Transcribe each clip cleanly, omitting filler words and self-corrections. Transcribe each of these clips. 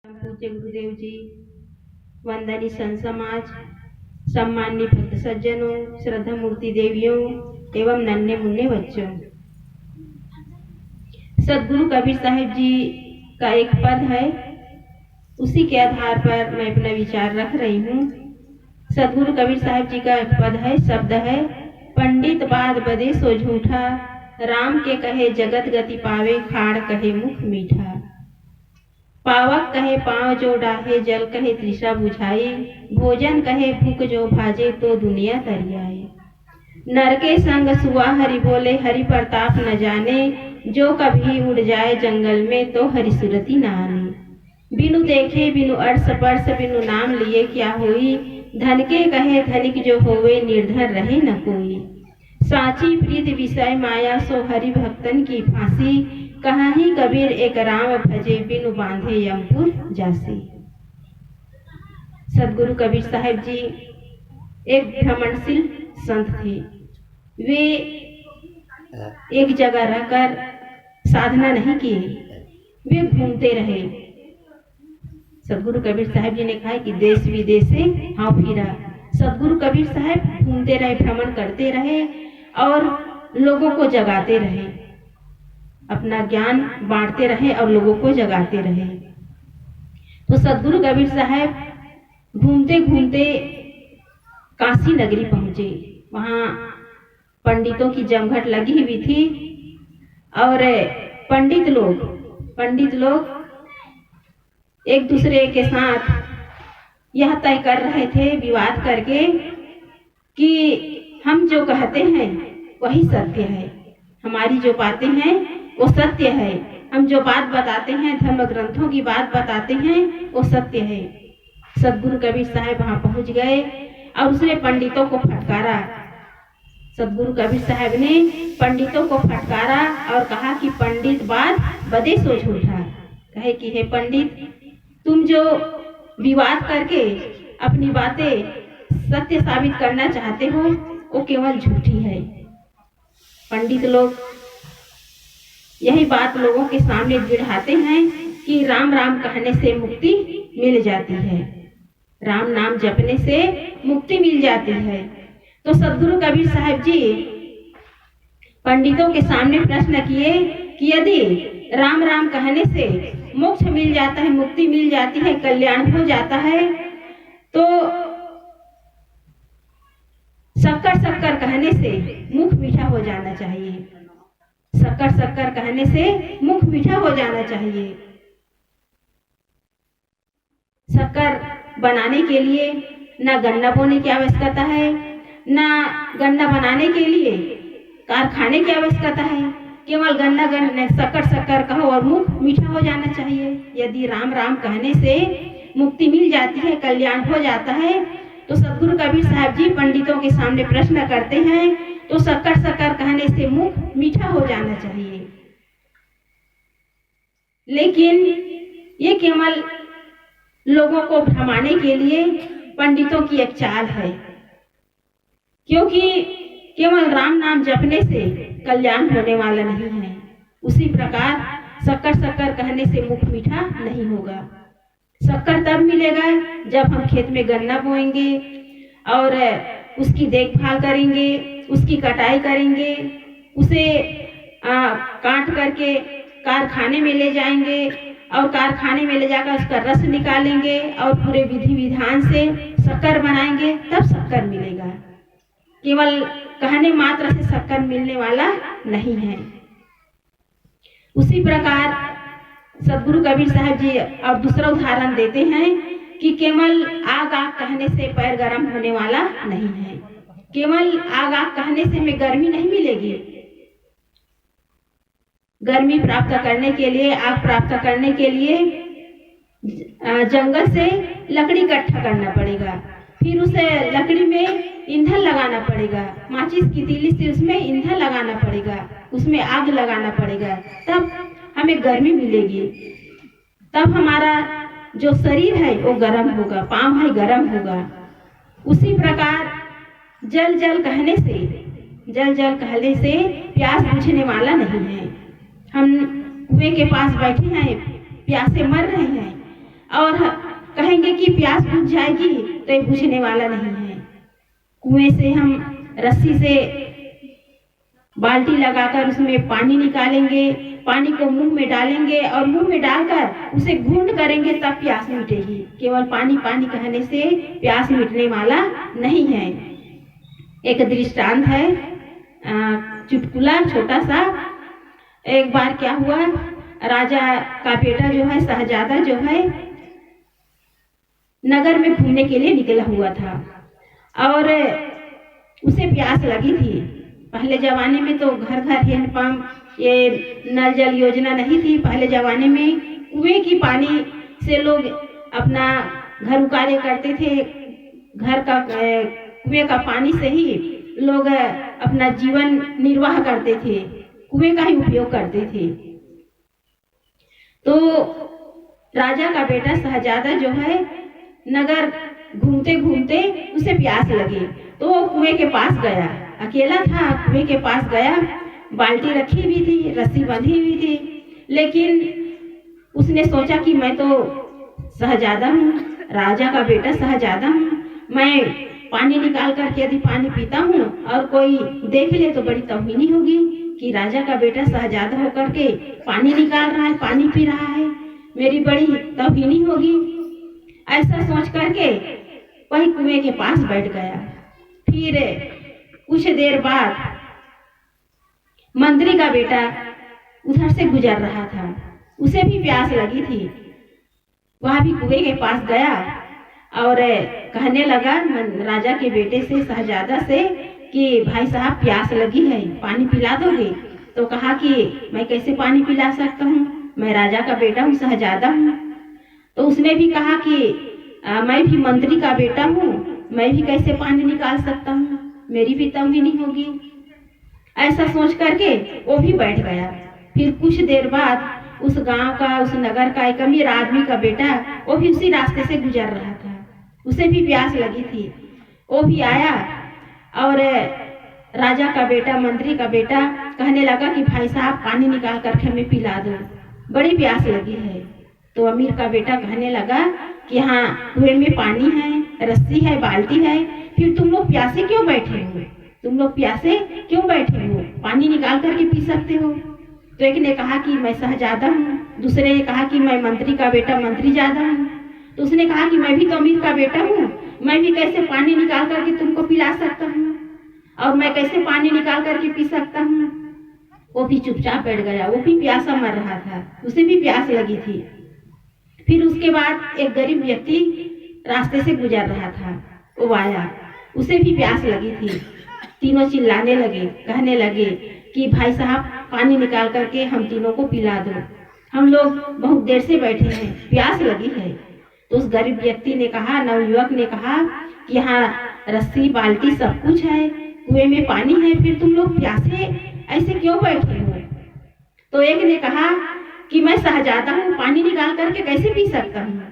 पूज्य गुरुदेव जी, वंदनीय संत समाज, सम्माननीय भक्त सज्जनों, श्रद्धा मूर्ति देवियों एवं नन्हे मुन्ने बच्चों, सदगुरु कबीर साहिब जी का एक पद है, उसी के आधार पर मैं अपना विचार रख रही हूँ। सदगुरु कबीर साहिब जी का एक पद है, शब्द है, पंडित बात बदे सो झूठा, राम के कहे जगत गति पावे, खाड़ कहे मुख मीठा। पावक कहे पाँव जो डाहे, जल कहे तृषा बुझाए, भोजन कहे भूख जो भाजे, तो दुनिया तरियाए। नर के संग सुआ हरि बोले, हरि प्रताप न जाने, जो कभी उड़ जाए जंगल में, तो हरि सुरति न आने। बिनु देखे बिनु अर्श स्पर्श, बिनु नाम लिए क्या होई, धन के कहे धनिक जो होवे, निर्धन रहे न कोई। साची प्रीत विषय माया, सो हरि भक्तन की फांसी, कहाँ ही कबीर एक राम भजे, बिनु बांधे यमपुर जासी। सदगुरु कबीर साहिब जी एक भ्रमणशील संत थे। वे एक जगह रहकर साधना नहीं किए, वे घूमते रहे। सदगुरु कबीर साहिब जी ने कहा कि देश विदेश से हाँ फिरा। सदगुरु कबीर साहिब घूमते रहे, भ्रमण करते रहे और लोगों को जगाते रहे, अपना ज्ञान बांटते रहे और लोगों को जगाते रहे। तो सदगुरु कबीर साहब घूमते घूमते काशी नगरी पहुंचे। वहां पंडितों की जमघट लगी हुई थी और पंडित लोग एक दूसरे के साथ यह तय कर रहे थे, विवाद करके, कि हम जो कहते हैं वही सत्य है, हमारी जो बातें हैं वो सत्य है, हम जो बात बताते हैं, धर्म ग्रंथों की बात बताते हैं, वो सत्य है। सदगुरु कबीर साहब वहां पहुंच गए और उसने पंडितों को फटकारा। सदगुरु कबीर साहब ने पंडितों को फटकारा और कहा कि पंडित बात बदे सो झूठा। कहे कि हे पंडित, तुम जो विवाद करके अपनी बातें सत्य साबित करना चाहते हो, वो केवल झूठी है। पंडित लोग यही बात लोगों के सामने गिढ़ाते हैं कि राम राम कहने से मुक्ति मिल जाती है, राम नाम जपने से मुक्ति मिल जाती है। तो सदगुरु कबीर साहब जी पंडितों के सामने प्रश्न किए कि यदि राम राम कहने से मोक्ष मिल जाता है, मुक्ति मिल जाती है, कल्याण हो जाता है, तो शक्कर शक्कर कहने से मुख मीठा हो जाना चाहिए। शक्कर शक्कर कहने से मुख मीठा हो जाना चाहिए। शक्कर बनाने के लिए ना गन्ना बोने की आवश्यकता है, ना गन्ना बनाने के लिए कारखाने की आवश्यकता है। केवल गन्ना शक्कर शक्कर कहो और मुख मीठा हो जाना चाहिए। यदि राम राम कहने से मुक्ति मिल जाती है, कल्याण हो जाता है, तो सदगुरु कबीर साहब जी पंडितों के सामने प्रश्न करते हैं, तो शक्कर शक्कर कहने से मुख मीठा हो जाना चाहिए। लेकिन ये केवल लोगों को भ्रमाने के लिए पंडितों की एक चाल है, क्योंकि केवल राम नाम जपने से कल्याण होने वाला नहीं है। उसी प्रकार शक्कर शक्कर कहने से मुख मीठा नहीं होगा। शक्कर तब मिलेगा जब हम खेत में गन्ना बोएंगे और उसकी देखभाल करेंगे, उसकी कटाई करेंगे, उसे काट करके कारखाने में ले जाएंगे और कारखाने में ले जाकर उसका रस निकालेंगे और पूरे विधि विधान से शक्कर बनाएंगे, तब शक्कर मिलेगा। केवल कहने मात्र से शक्कर मिलने वाला नहीं है। उसी प्रकार सदगुरु कबीर साहब जी और दूसरा उदाहरण देते हैं कि केवल आग आग कहने से पैर गर्म होने वाला नहीं है। केवल आग आग कहने से हमें गर्मी नहीं मिलेगी। गर्मी प्राप्त करने के लिए, आग प्राप्त करने के लिए जंगल से लकड़ी इकट्ठा करना पड़ेगा, फिर उसे लकड़ी में ईंधन लगाना पड़ेगा, माचिस की तीली से उसमें ईंधन लगाना पड़ेगा, उसमें आग लगाना पड़ेगा, तब हमें गर्मी मिलेगी, तब हमारा जो शरीर है वो गर्म होगा, पाँव है गर्म होगा। उसी प्रकार जल जल कहने से प्यास बुझने वाला नहीं है। हम कुएं के पास बैठे हैं, प्यासे मर रहे हैं कहेंगे कि प्यास बुझ जाएगी, तो ये बुझने वाला नहीं है। कुएं से हम रस्सी से बाल्टी लगाकर उसमें पानी निकालेंगे, पानी को मुंह में डालेंगे और मुंह में डालकर उसे घूंट करेंगे, तब प्यास मिटेगी। केवल पानी पानी कहने से प्यास मिटने वाला नहीं है। एक दृष्टांत है, चुटकुला छोटा सा। एक बार क्या हुआ, राजा का बेटा जो है, शहजादा जो है, नगर में घूमने के लिए निकला हुआ था और उसे प्यास लगी थी। पहले जमाने में तो घर घर हैंडपंप, ये नल जल योजना नहीं थी। पहले जमाने में कुएं की पानी से लोग अपना घर उकाले करते थे। घर का कुएं का पानी से ही लोग अपना जीवन निर्वाह करते थे, कुएं का ही उपयोग करते थे। तो राजा का बेटा शहजादा जो है, नगर घूमते घूमते उसे प्यास लगी, तो वो कुएं के पास गया। अकेला था, कुएं के पास गया, बाल्टी रखी हुई थी, रस्सी बंधी हुई थी, लेकिन उसने सोचा कि मैं तो शहजादा हूँ, राजा का बेटा शहजादा हूँ, मैं पानी निकाल करके यदि पानी पीता हूँ और कोई देख ले तो बड़ी तौहीनी होगी कि राजा का बेटा शहजादा होकर के पानी निकाल रहा है, पानी पी रहा है, मेरी बड़ी तौहीनी होगी। ऐसा सोच करके वही कुएं के पास बैठ गया। फिर कुछ देर बाद मंत्री का बेटा उधर से गुजर रहा था, उसे भी प्यास लगी थी। वह भी कुएं के पास गया और कहने लगा राजा के बेटे से, शहजादा से, कि भाई साहब प्यास लगी है, पानी पिला दोगे? तो कहा कि मैं कैसे पानी पिला सकता हूँ, मैं राजा का बेटा हूँ, शहजादा हूँ। तो उसने भी कहा कि मैं भी मंत्री का बेटा हूँ, मैं भी कैसे पानी निकाल सकता हूँ, मेरी भी तौहीनी होगी। ऐसा सोच करके वो भी बैठ गया। फिर कुछ देर बाद उस गांव का, उस नगर का एक अमीर आदमी का बेटा, वो भी उसी रास्ते से गुजर रहा था, उसे भी प्यास लगी थी। वो भी आया और राजा का बेटा, मंत्री का बेटा कहने लगा कि भाई साहब पानी निकाल करके हमें पिला दो, बड़ी प्यास लगी है। तो अमीर का बेटा कहने लगा कि हाँ, कुएं में पानी है, रस्सी है, बाल्टी है, फिर तुम लोग प्यासे क्यों बैठे हो? तुम लोग प्यासे क्यों बैठे हो? पानी निकाल करके पी सकते हो। तो एक ने कहा कि मैं शहजादा हूँ, दूसरे ने कहा कि मैं मंत्री का बेटा, मंत्री ज्यादा हूँ। तो उसने कहा कि मैं भी तो अमीर का बेटा हूँ, मैं भी कैसे पानी निकाल करके तुमको पिला सकता हूँ, और मैं कैसे पानी निकाल करके पी सकता हूँ। वो भी चुपचाप बैठ गया, वो भी प्यासा मर रहा था, उसे भी प्यास लगी थी। फिर उसके बाद एक गरीब व्यक्ति रास्ते से गुजर रहा था, वो आया, उसे भी प्यास लगी थी। तीनों चिल्लाने लगे, कहने लगे कि भाई साहब पानी निकाल करके हम तीनों को पिला दो, हम लोग बहुत देर से बैठे हैं, प्यास लगी है। तो उस गरीब व्यक्ति ने कहा, नवयुवक ने कहा कि हाँ, रस्सी, बाल्टी सब कुछ है, कुएं में पानी है, फिर तुम लोग प्यासे ऐसे क्यों बैठे हो? तो एक ने कहा कि मैं शहजादा हूँ, पानी निकाल करके कैसे पी सकता हूँ।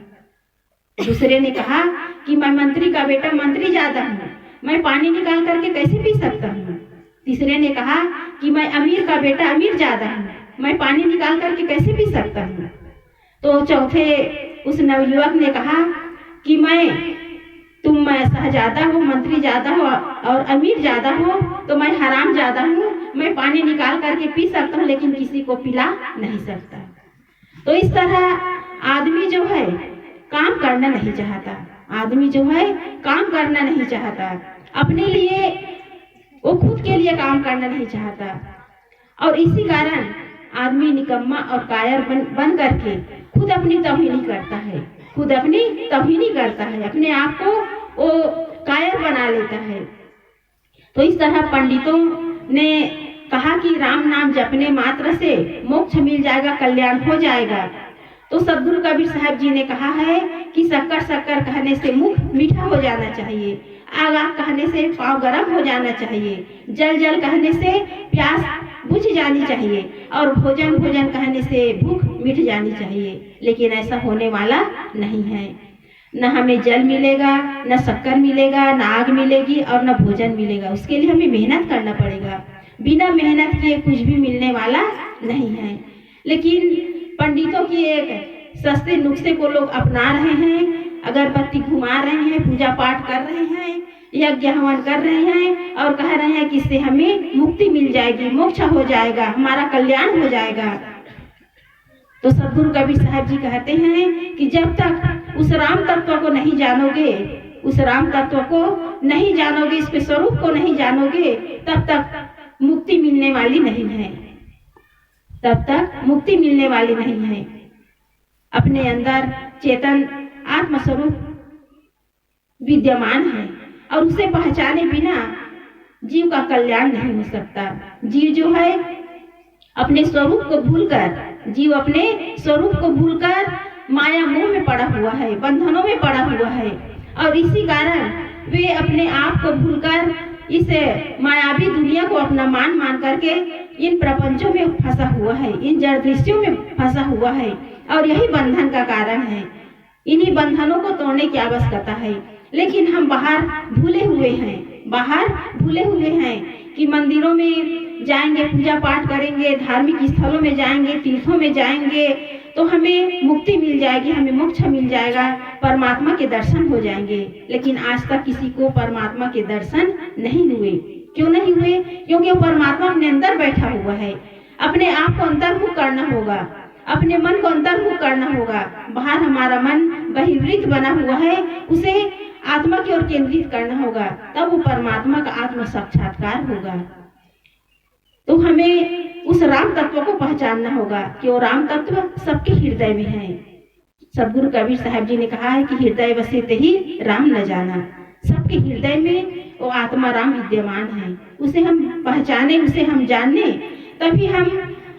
दूसरे ने कहा कि मैं मंत्री का बेटा, मंत्री ज्यादा हूँ, मैं पानी निकाल करके कैसे पी सकता हूँ। तीसरे ने कहा कि मैं अमीर का बेटा, अमीर ज्यादा हूँ, मैं पानी निकाल करके कैसे पी सकता हूँ। तो चौथे उस नवयुवक ने कहा कि तुम शहजादा हो, मंत्री ज्यादा हो और अमीर ज्यादा हो, तो मैं हराम ज्यादा हूँ, मैं पानी निकाल करके पी सकता हूँ, लेकिन किसी को पिला नहीं सकता। तो इस तरह आदमी जो है काम करना नहीं चाहता, आदमी जो है काम करना नहीं चाहता, अपने लिए, वो खुद के लिए काम करना नहीं चाहता, और इसी कारण आदमी निकम्मा और कायर बन करके खुद अपनी तौहीनी करता है, खुद अपनी तौहीनी करता है, अपने आप को वो कायर बना लेता है। तो इस तरह पंडितों ने कहा कि राम नाम जपने मात्र से मोक्ष मिल जाएगा, कल्याण हो जाएगा। तो सद्गुरु कबीर साहब जी ने कहा है कि शक्कर शक्कर कहने से मुख मीठा हो जाना चाहिए, आग आग कहने से पाँव गर्म हो जाना चाहिए, जल जल कहने से प्यास बुझ जानी चाहिए, और भोजन भोजन कहने से भूख मिट जानी चाहिए। लेकिन ऐसा होने वाला नहीं है, न हमें जल मिलेगा, न शक्कर मिलेगा, न आग मिलेगी और न भोजन मिलेगा। उसके लिए हमें मेहनत करना पड़ेगा, बिना मेहनत किए कुछ भी मिलने वाला नहीं है। लेकिन पंडितों की एक सस्ते नुस्खे को लोग अपना रहे हैं अगरबत्ती घुमा रहे हैं, पूजा पाठ कर रहे हैं, यज्ञ हवन कर रहे हैं और कह रहे हैं कि इससे हमें मुक्ति मिल जाएगी, मोक्ष हो जाएगा, हमारा कल्याण हो जाएगा। तो सद्गुरु कबीर साहब जी कहते हैं कि जब तक उस राम तत्व को नहीं जानोगे, उस राम तत्व को नहीं जानोगे, इसके स्वरूप को नहीं जानोगे, तब तक मुक्ति मिलने वाली नहीं है, तब तक मुक्ति मिलने वाली नहीं है। अपने अंदर चेतन आत्मस्वरूप विद्यमान है और उसे पहचाने बिना जीव का कल्याण नहीं हो सकता। जीव जो है अपने स्वरूप को भूलकर, जीव अपने स्वरूप को भूलकर माया मोह में पड़ा हुआ है, बंधनों में पड़ा हुआ है और इसी कारण वे अपने आप को भूलकर इस मायावी दुनिया को अपना मान करके इन प्रपंचों में फंसा हुआ है, इन जड़ दृश्यों में फंसा हुआ है और यही बंधन का कारण है। इन्हीं बंधनों को तोड़ने की आवश्यकता है। लेकिन हम बाहर भूले हुए हैं, बाहर भूले हुए हैं कि मंदिरों में जाएंगे, पूजा पाठ करेंगे, धार्मिक स्थलों में जाएंगे, तीर्थों में जाएंगे तो हमें मुक्ति मिल जाएगी, हमें मोक्ष मिल जाएगा, परमात्मा के दर्शन हो जाएंगे। लेकिन आज तक किसी को परमात्मा के दर्शन नहीं हुए। क्यों नहीं हुए? क्योंकि वो परमात्मा अपने अंदर बैठा हुआ है। अपने आप को अंतर्मुख करना होगा, अपने मन को अंतर्मुख करना होगा। बाहर हमारा मन बहिर्वृत्त बना हुआ है, उसे आत्मा की ओर केंद्रित करना होगा, तब वो परमात्मा का आत्म साक्षात्कार होगा। तो हमें उस राम तत्व को पहचानना होगा कि वो राम तत्व सबके हृदय में है। सद्गुरु कबीर साहब जी ने कहा है कि हृदय बसे ही राम न जाना। सबके हृदय में वो आत्मा राम विद्यमान है। उसे हम पहचाने, उसे हम जाने, तभी हम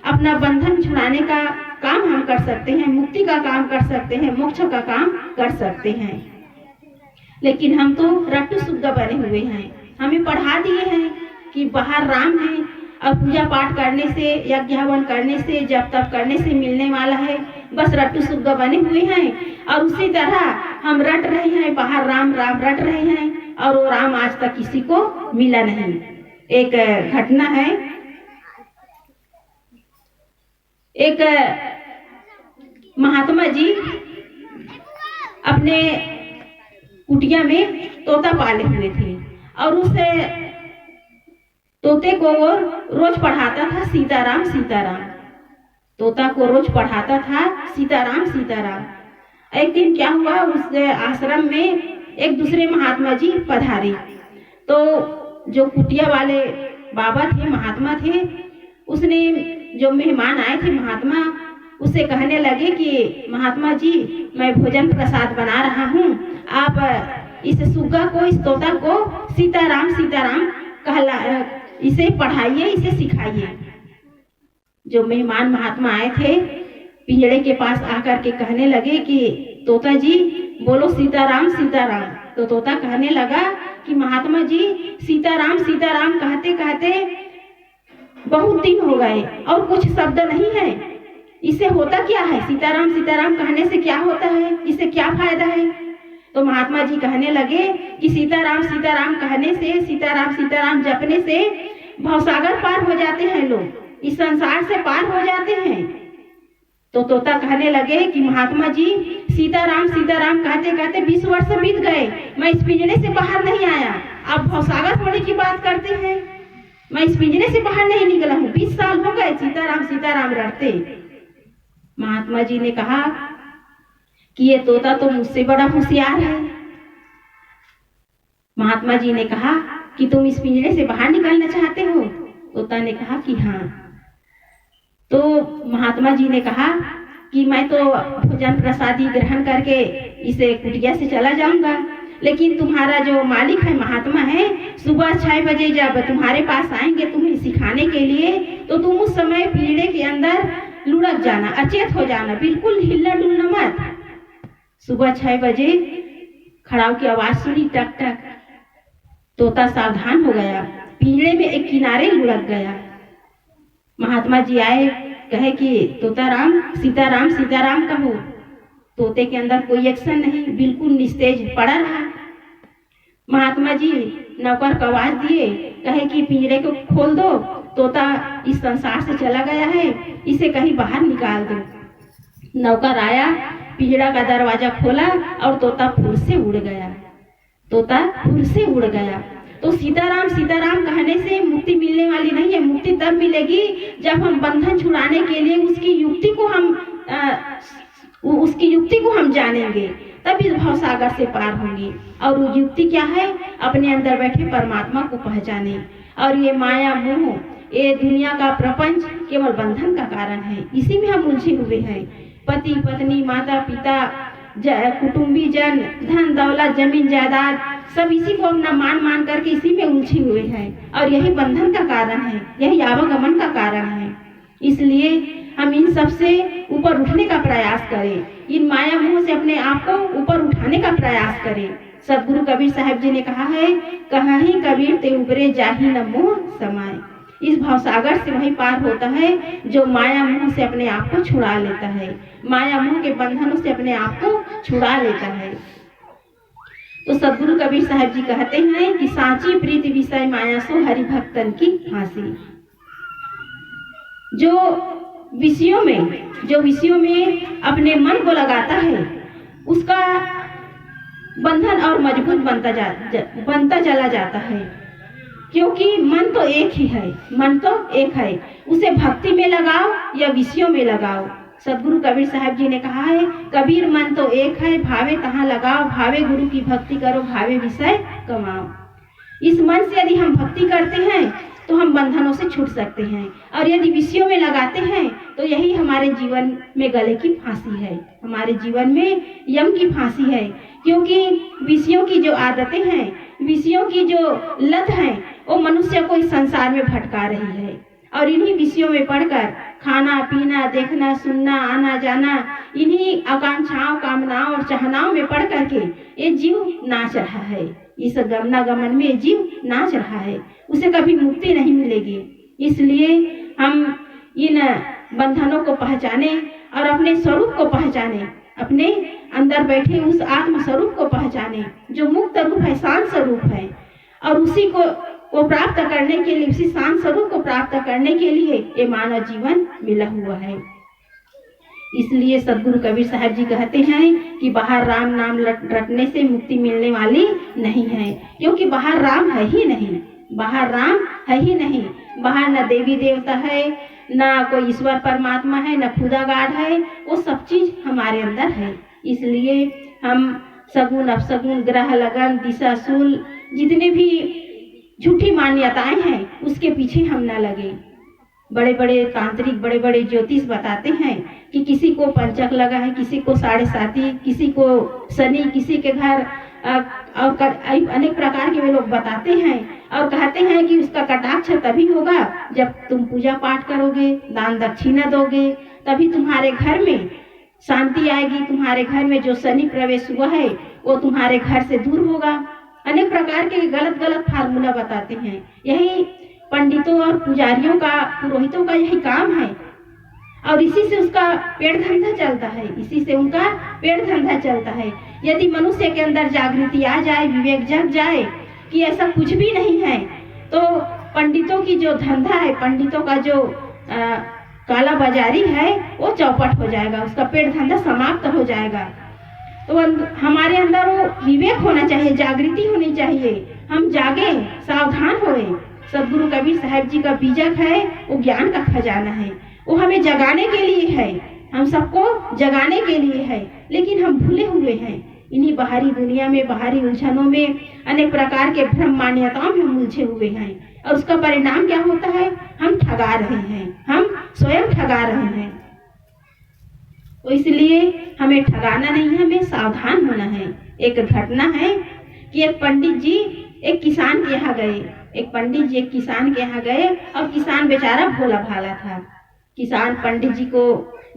अपना बंधन छुड़ाने का काम हम कर सकते हैं, मुक्ति का काम कर सकते हैं, मोक्ष का काम कर सकते हैं। लेकिन हम तो रट्टू सुग्गा बने हुए हैं। हमें पढ़ा दिए हैं कि बाहर राम है और पूजा पाठ करने से, यज्ञ हवन करने से, जप तप करने से मिलने वाला है। बस रट्टू सुग्गा बने हुए हैं और उसी तरह हम रट रहे हैं, बाहर राम राम रट रहे हैं और वो राम आज तक किसी को मिला नहीं। एक घटना है, एक महात्मा जी अपने कुटिया में तोता पाले हुए थे और उस तोते को वो रोज पढ़ाता था सीताराम सीताराम। तोता को रोज पढ़ाता था सीताराम सीताराम। एक दिन क्या हुआ, उस आश्रम में एक दूसरे महात्मा जी पधारे। तो जो कुटिया वाले बाबा थे, महात्मा थे, उसने जो मेहमान आए थे महात्मा, उससे कहने लगे कि महात्मा जी मैं भोजन प्रसाद बना रहा हूँ, आप इस सुग्गा को, इस तोता को सीताराम सीताराम कहला, इसे पढ़ाइए, इसे सिखाइए। जो मेहमान महात्मा आए थे पिंजड़े के पास आकर के कहने लगे कि तोता जी बोलो सीताराम सीताराम। तो तोता कहने लगा कि महात्मा जी सीताराम सीताराम कहते कहते बहुत दिन हो गए और कुछ शब्द नहीं है, इससे होता क्या है? सीताराम सीताराम कहने से क्या होता है? इससे क्या फायदा है? तो महात्मा जी कहने लगे कि सीताराम सीताराम कहने से, सीताराम सीताराम जपने से भवसागर पार हो जाते हैं लोग, इस संसार से पार हो जाते हैं। तो तोता कहने लगे कि महात्मा जी सीताराम सीताराम कहते कहते 20 वर्ष बीत गए, मैं इस पिंजरे से बाहर नहीं आया, आप भवसागर होने की बात करते हैं। मैं इस पिंजरे से बाहर नहीं निकला हूँ, 20 साल हो गए सीताराम सीताराम रटते। महात्मा जी ने कहा कि ये तोता तो मुझसे बड़ा होशियार है। महात्मा जी ने कहा कि तुम इस पिंजरे से बाहर निकलना चाहते हो? तोता ने कहा कि हाँ। तो महात्मा जी ने कहा कि मैं तो भोजन प्रसादी ग्रहण करके इसे कुटिया से चला जाऊंगा, लेकिन तुम्हारा जो मालिक है, महात्मा है, सुबह 6 बजे जब तुम्हारे पास आएंगे तुम्हें सिखाने के लिए, तो तुम उस समय पिंजरे के अंदर लुढ़क जाना, अचेत हो जाना, बिल्कुल हिलना डुलना मत। सुबह 6 बजे खड़ाऊ की आवाज सुनी, टक टक। तोता सावधान हो गया, पिंजरे में एक किनारे लुढ़क गया। महात्मा जी आए, कहे कि तोताराम सीताराम सीताराम कहो। तोते के अंदर कोई एक्शन नहीं, बिल्कुल निस्तेज पड़ा रहा। महात्मा जी नौकर को आवाज दिए, कहे कि पिंजरे को खोल दो, तोता इस संसार से चला गया है, इसे कहीं बाहर निकाल दो। नौकर आया, पिंजड़ा का दरवाजा खोला और तोता फुर से उड़ गया। तोता फुर से उड़ गया। तो सीताराम सीताराम कहने से मुक्ति मिलने वाली नहीं है। मुक्ति तब मिलेगी जब हम बंधन छुड़ाने के लिए उसकी युक्ति को हम जानेंगे, तब इस भवसागर से पार होंगे। और वो युक्ति क्या है? अपने अंदर बैठे परमात्मा को पहचाने। और ये माया मोह, ये दुनिया का प्रपंच केवल बंधन का कारण है। इसी में हम उलझे हुए हैं। पति पत्नी माता पिता कुटुंबी जन, धन दौलत जमीन जायदाद, सब इसी को अपना मान करके इसी में उलझे हुए हैं। और यही बंधन का कारण है, यही आवागमन का कारण है। इसलिए हम इन सब से ऊपर उठने का प्रयास करें, इन माया मोह से अपने आप को ऊपर उठाने का प्रयास करें। सदगुरु कबीर साहब जी ने कहा है, कहीं कबीर ते उबरे जाहि न मोह समाए। इस भवसागर से वही पार होता है जो माया मोह से अपने आप को छुड़ा लेता है, माया मोह के बंधनों से अपने आप को छुड़ा लेता है। तो सदगुरु कबीर साहब जी कहते हैं कि सांची प्रीति विषय माया सो हरि भक्तन की फांसी। जो विषयों में अपने मन को लगाता है उसका बंधन और मजबूत बनता चला जाता है, क्योंकि मन तो एक ही है, मन तो एक है। उसे भक्ति में लगाओ या विषयों में लगाओ। सदगुरु कबीर साहब जी ने कहा है, कबीर मन तो एक है, भावे तहाँ लगाओ, भावे गुरु की भक्ति करो, भावे विषय कमाओ। इस मन से यदि हम भक्ति करते हैं तो हम बंधनों से छूट सकते हैं, और यदि विषयों में लगाते हैं तो यही हमारे जीवन में गले की फांसी है, हमारे जीवन में यम की फांसी है। क्योंकि विषयों की जो आदतें हैं, विषयों की जो लत है, वो मनुष्य को इस संसार में भटका रही है। और इन्हीं विषयों में पढ़कर खाना पीना देखना सुनना आना जाना, इन्हीं आकांक्षाओं कामनाओं और चाहनाओं में पढ़ करके ये जीव नाच रहा है। इस गमनागमन में जीव नाच रहा है, उसे कभी मुक्ति नहीं मिलेगी। इसलिए हम इन बंधनों को पहचाने और अपने स्वरूप को पहचाने, अपने अंदर बैठे उस आत्म स्वरूप को पहचाने जो मुक्त रूप है, शांत स्वरूप है। और उसी को प्राप्त करने के लिए, उसी शांत स्वरूप को प्राप्त करने के लिए ये मानव जीवन मिला हुआ है। इसलिए सदगुरु कबीर साहब जी कहते हैं कि बाहर राम नाम रटने से मुक्ति मिलने वाली नहीं है, क्योंकि बाहर राम है ही नहीं, बाहर राम है ही नहीं। बाहर न देवी देवता है, न कोई ईश्वर परमात्मा है, न खुदा गाड है, वो सब चीज हमारे अंदर है। इसलिए हम सगुन अपसगुन ग्रह लगन दिशा शूल जितने भी झूठी मान्यताएं हैं उसके पीछे हम न लगे। बड़े बड़े तांत्रिक बड़े बड़े ज्योतिष बताते हैं कि किसी को पंचक लगा है, किसी को 7.5, किसी को शनि, किसी के घर और अनेक प्रकार के वे लोग बताते हैं और कहते हैं कि उसका कटाक्ष तभी होगा जब तुम पूजा पाठ करोगे, दान दक्षिणा दोगे, तभी तुम्हारे घर में शांति आएगी, तुम्हारे घर में जो शनि प्रवेश हुआ है वो तुम्हारे घर से दूर होगा। अनेक प्रकार के गलत फार्मूला बताते हैं। यही पंडितों और पुजारियों का, पुरोहितों का यही काम है, और इसी से उसका पेट धंधा चलता है, इसी से उनका पेट धंधा चलता है। यदि मनुष्य के अंदर जागृति आ जाए, विवेक जग जाए कि ऐसा कुछ भी नहीं है, तो पंडितों की जो धंधा है, पंडितों का जो काला बाजारी है वो चौपट हो जाएगा, उसका पेट धंधा समाप्त हो जाएगा। तो हमारे अंदर वो विवेक होना चाहिए, जागृति होनी चाहिए, हम जागे, सावधान होए। सदगुरु कबीर साहब जी का बीजक है, वो ज्ञान का खजाना है, वो हमें जगाने के लिए है, हम सबको जगाने के लिए है, लेकिन हम भूले हुए हैं। इन्हीं बाहरी दुनिया में, बाहरी उलझनों में, अनेक प्रकार के भ्रम मान्यताओं में हम उलझे हुए हैं, और उसका परिणाम क्या होता है? हम ठगा रहे हैं, हम स्वयं ठगा रहे हैं। तो इसलिए हमें ठगाना नहीं है, हमें सावधान होना है। एक घटना है कि एक पंडित जी एक किसान के यहाँ गए, और किसान बेचारा भोला भाला था। किसान पंडित जी को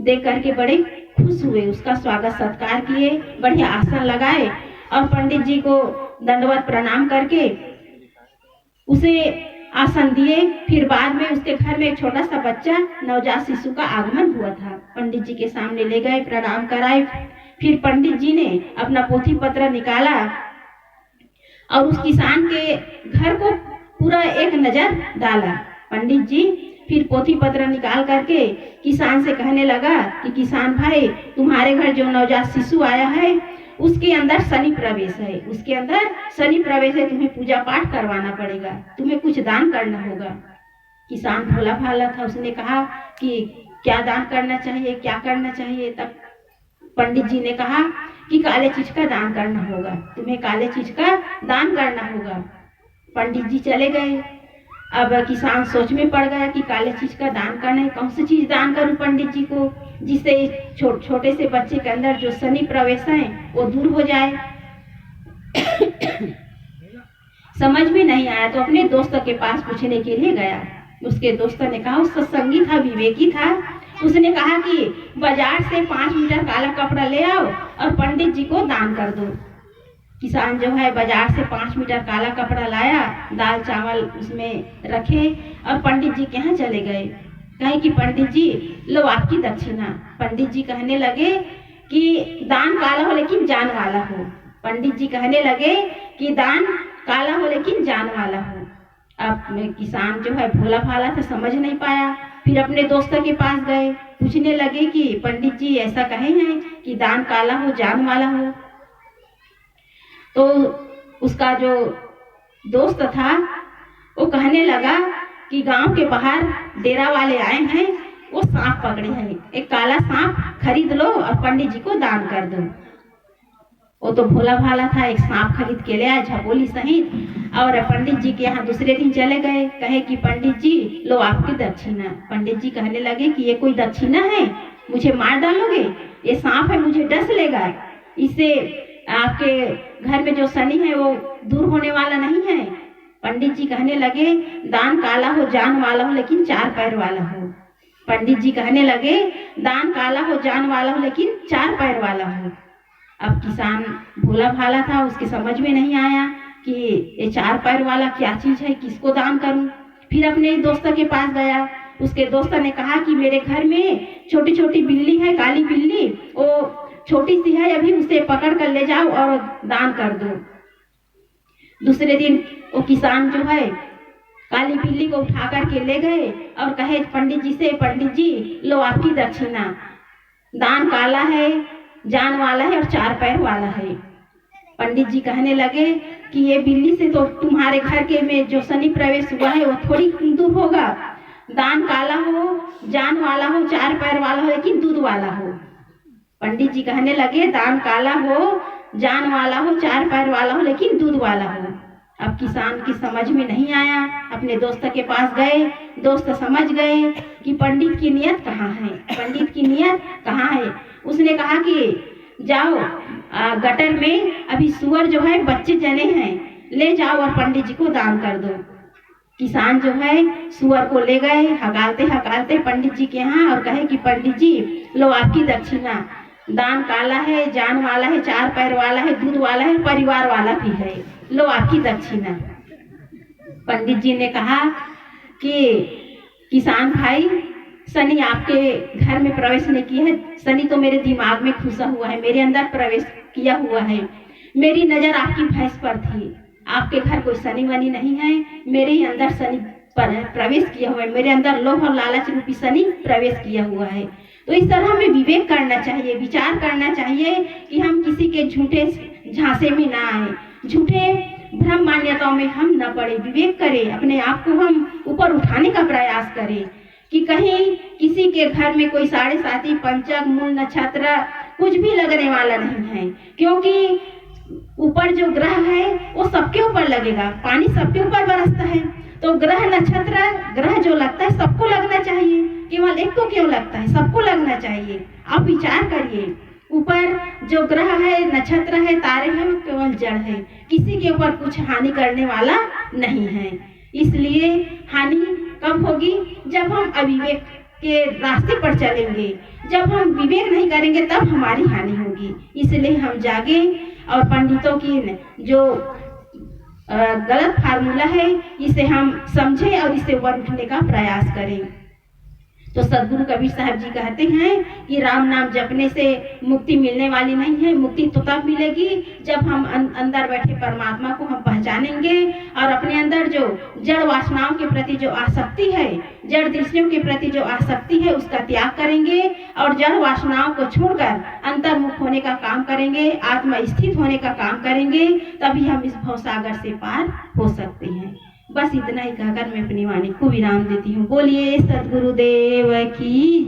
देख करके बड़े खुश हुए, उसका स्वागत सत्कार किए, बढ़िया आसन लगाए और पंडित जी को दंडवत प्रणाम करके उसे आसन दिए। फिर बाद में उसके घर में एक छोटा सा बच्चा, नवजात शिशु का आगमन हुआ था। पंडित जी के सामने ले गए, प्रणाम कराए। फिर पंडित जी ने अपना पोथी पत्र निकाला और उस किसान के घर को पूरा एक नजर डाला। पंडित जी फिर पोथी पत्र निकाल करके किसान से कहने लगा कि किसान भाई, तुम्हारे घर जो नवजात शिशु आया है उसके अंदर शनि प्रवेश है, उसके अंदर शनि प्रवेश है, तुम्हें पूजा पाठ करवाना पड़ेगा, तुम्हें कुछ दान करना होगा। किसान भोला भाला था, उसने कहा कि क्या दान करना चाहिए, क्या करना चाहिए। तब पंडित जी ने कहा कि काले चीज का दान करना होगा, तुम्हें काले चीज का दान करना होगा। पंडित जी चले गए। अब किसान सोच में पड़ गया कि काले चीज का दान करना है, कौन सी चीज दान करूं पंडित जी को, जिससे छोटे से बच्चे के अंदर जो शनि प्रवेश है वो दूर हो जाए। समझ में नहीं आया तो अपने दोस्त के पास पूछने के लिए गया। उसके दोस्त ने कहा, उस सत्संगी था, विवेकी था, उसने कहा कि बाजार से 5 मीटर काला कपड़ा ले आओ और पंडित जी को दान कर दो। किसान जो है बाजार से 5 मीटर काला कपड़ा लाया, दाल चावल उसमें रखे और पंडित जी के यहाँ चले गए। कहे कि पंडित जी लो आपकी दक्षिणा। पंडित जी कहने लगे कि दान काला हो लेकिन जान वाला हो। पंडित जी कहने लगे कि दान काला हो लेकिन जान वाला हो। अब किसान जो है भोला भाला था, समझ नहीं पाया। फिर अपने दोस्त के पास गए, पूछने लगे कि पंडित जी ऐसा कहे हैं कि दान काला हो जान वाला हो। तो उसका जो दोस्त था वो कहने लगा कि गांव के बाहर डेरा वाले आए हैं, वो सांप पकड़े हैं, एक काला सांप खरीद लो और पंडित जी को दान कर दो। वो तो भोला भाला था, एक सांप खरीद के ले आया झपोली सहित और पंडित जी के यहाँ दूसरे दिन चले गए। कहे कि पंडित जी लो आपकी दक्षिणा। पंडित जी कहने लगे कि ये कोई दक्षिणा है, मुझे मार डालोगे, ये सांप है, मुझे डस लेगा, इससे आपके घर में जो शनि है वो दूर होने वाला नहीं है। पंडित जी कहने लगे दान काला हो जान वाला हो लेकिन 4 पैर वाला हो। पंडित जी कहने लगे दान काला हो जान वाला हो लेकिन 4 पैर वाला हो। अब किसान भोला भाला था, उसके समझ में नहीं आया कि ये 4 पैर वाला क्या चीज है, किसको दान करूं। फिर अपने दोस्त के पास गया। उसके दोस्त ने कहा कि मेरे घर में छोटी छोटी बिल्ली है, काली बिल्ली, वो छोटी सी है, अभी उसे पकड़ कर ले जाओ और दान कर दो। दूसरे दिन वो किसान जो है काली बिल्ली को उठा करके ले गए और कहे पंडित जी से, पंडित जी लो आपकी दक्षिणा, दान काला है जान वाला है और 4 पैर वाला है। पंडित जी कहने लगे कि ये बिल्ली से तो तुम्हारे घर के में जो शनि प्रवेश हुआ है वो थोड़ी दूर होगा, दान काला हो जान वाला हो 4 पैर वाला हो लेकिन दूध वाला हो। पंडित जी कहने लगे दान काला हो जान वाला हो 4 पैर वाला हो लेकिन दूध वाला हो। अब किसान की समझ में नहीं आया, अपने दोस्त के पास गए। दोस्त समझ गए कि पंडित की नियत कहाँ है, पंडित की नियत कहाँ है। उसने कहा कि जाओ गटर में अभी सुअर जो है बच्चे जने हैं, ले जाओ और पंडित जी को दान कर दो। किसान जो है सुअर को ले गए हकालते हकालते पंडित जी के यहाँ और कहे कि पंडित जी लो आपकी दक्षिणा, दान काला है जान वाला है 4 पैर वाला है दूध वाला है परिवार वाला भी है, लो आपकी दक्षिणा। पंडित जी ने कहा कि किसान भाई शनि आपके घर में प्रवेश नहीं किया है, शनि तो मेरे दिमाग में घुसा हुआ है, मेरे अंदर प्रवेश किया हुआ है। मेरी नजर आपकी भैंस पर थी, आपके घर कोई शनि वनि नहीं है, मेरे ही अंदर शनि प्रवेश किया हुआ है, मेरे अंदर लोभ और लालच रूपी शनि प्रवेश किया हुआ है। तो इस तरह हमें विवेक करना चाहिए, विचार करना चाहिए कि हम किसी के झूठे झांसे में ना आए, झूठे भ्रम मान्यताओं में हम न पड़े। विवेक करें, अपने आप को हम ऊपर उठाने का प्रयास करें कि कहीं किसी के घर में कोई 7.5 पंचक मूल नक्षत्र कुछ भी लगने वाला नहीं है, क्योंकि ऊपर जो ग्रह है वो सबके ऊपर लगेगा, पानी सबके ऊपर बरसता है, तो ग्रह नक्षत्र ग्रह जो लगता है सबको लगना चाहिए, केवल एक को क्यों लगता है, सबको लगना चाहिए। आप विचार करिए, ऊपर जो ग्रह है नक्षत्र है तारे हैं वो केवल जड़ है, किसी के ऊपर कुछ हानि करने वाला नहीं है। इसलिए हानि कब होगी, जब हम अविवेक के रास्ते पर चलेंगे, जब हम विवेक नहीं करेंगे तब हमारी हानि होगी। इसलिए हम जागे और पंडितों की जो गलत फार्मूला है इसे हम समझें और इसे ऊपर उठने का प्रयास करें। तो सदगुरु कबीर साहब जी कहते हैं कि राम नाम जपने से मुक्ति मिलने वाली नहीं है। मुक्ति तो तब मिलेगी जब हम अंदर बैठे परमात्मा को हम पहचानेंगे और अपने अंदर जो जड़ वासनाओं के प्रति जो आसक्ति है, जड़ दृश्यों के प्रति जो आसक्ति है, उसका त्याग करेंगे और जड़ वासनाओं को छोड़कर अंतर्मुख होने का काम करेंगे, आत्मा स्थित होने का काम करेंगे, तभी हम इस भवसागर से पार हो सकते हैं। बस इतना ही कहकर मैं अपनी वाणी को विराम देती हूँ। बोलिए सद्गुरुदेव की।